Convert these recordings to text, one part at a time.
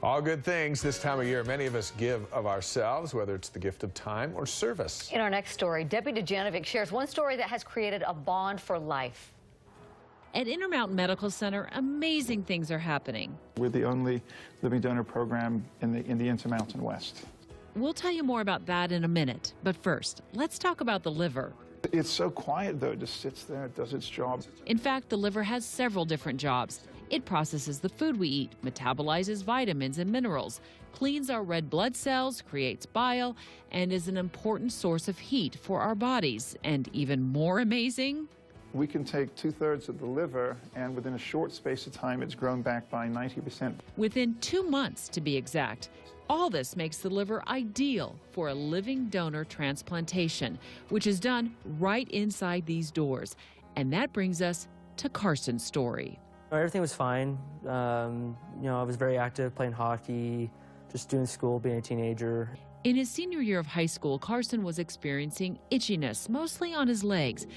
All good things this time of year. Many of us give of ourselves, whether it's the gift of time or service. In our next story, Deputy Janovic shares one story that has created a bond for life. At Intermountain Medical Center, amazing things are happening. We're the only living donor program in the Intermountain West. We'll tell you more about that in a minute. But first, let's talk about the liver. It's so quiet, though. It just sits there. It does its job. In fact, the liver has several different jobs. It processes the food we eat, metabolizes vitamins and minerals, cleans our red blood cells, creates bile, and is an important source of heat for our bodies. And even more amazing, We can take 2/3 of the liver, and within a short space of time, it's grown back by 90%. within 2 months to be exact. All this makes the liver ideal for a living donor transplantation, which is done right inside these doors. And that brings us to Carson's story. Everything was fine. I was very active, playing hockey, just doing school, being a teenager. In his senior year of high school, Carson was experiencing itchiness, mostly on his legs.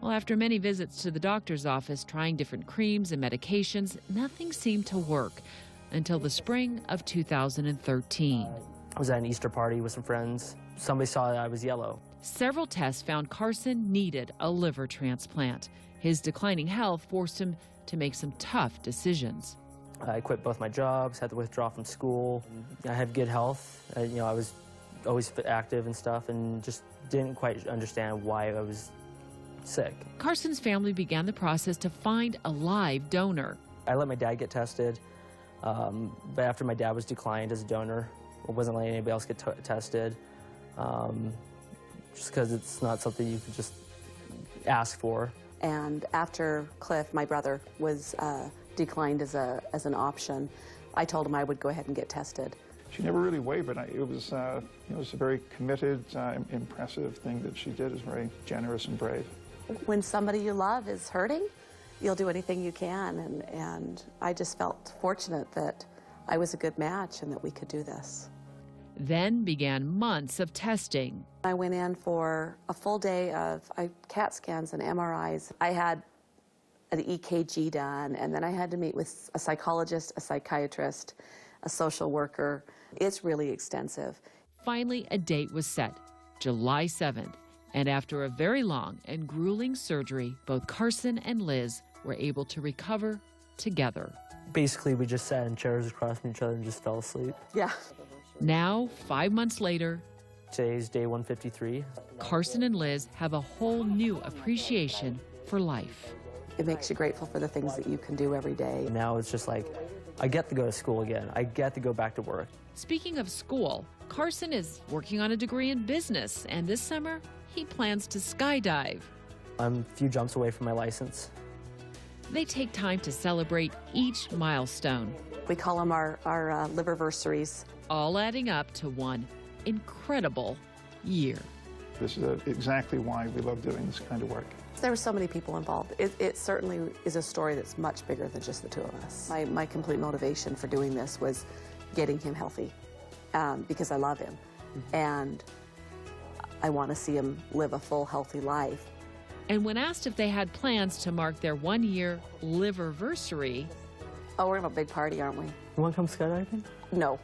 Well, after many visits to the doctor's office, trying different creams and medications, nothing seemed to work until the spring of 2013. I was at an Easter party with some friends. Somebody saw that I was yellow. Several tests found Carson needed a liver transplant. His declining health forced him to make some tough decisions. I quit both my jobs, had to withdraw from school. I had good health. I was always active and stuff, and just didn't quite understand why I was sick. Carson's family began the process to find a live donor. I let my dad get tested, but after my dad was declined as a donor, I wasn't letting anybody else get tested, just because it's not something you could just ask for. And after Cliff, my brother, was declined as an option, I told him I would go ahead and get tested. She never really wavered. It was a very committed, impressive thing that she did. It was very generous and brave. When somebody you love is hurting, you'll do anything you can, and I just felt fortunate that I was a good match and that we could do this. Then began months of testing. I went in for a full day of CAT scans and MRIs. I had an EKG done, and then I had to meet with a psychologist, a psychiatrist, a social worker. It's really extensive. Finally, a date was set, July 7th. And after a very long and grueling surgery, both Carson and Liz were able to recover together. Basically, we just sat in chairs across from each other and just fell asleep. Yeah. Now, 5 months later, Today's day 153. Carson and Liz have a whole new appreciation for life. It makes you grateful for the things that you can do every day. Now it's just like, I get to go to school again. I get to go back to work. Speaking of school, Carson is working on a degree in business, and this summer, he plans to skydive. I'm a few jumps away from my license. They take time to celebrate each milestone, We call them our liverversaries. all adding up to one incredible year. This is exactly why we love doing this kind of work. There were so many people involved. It certainly is a story that's much bigger than just the two of us. My complete motivation for doing this was getting him healthy, because I love him, and I want to see him live a full, healthy life. And when asked if they had plans to mark their 1-year liverversary, Oh, we're having a big party, aren't we? You want to come skydiving? No.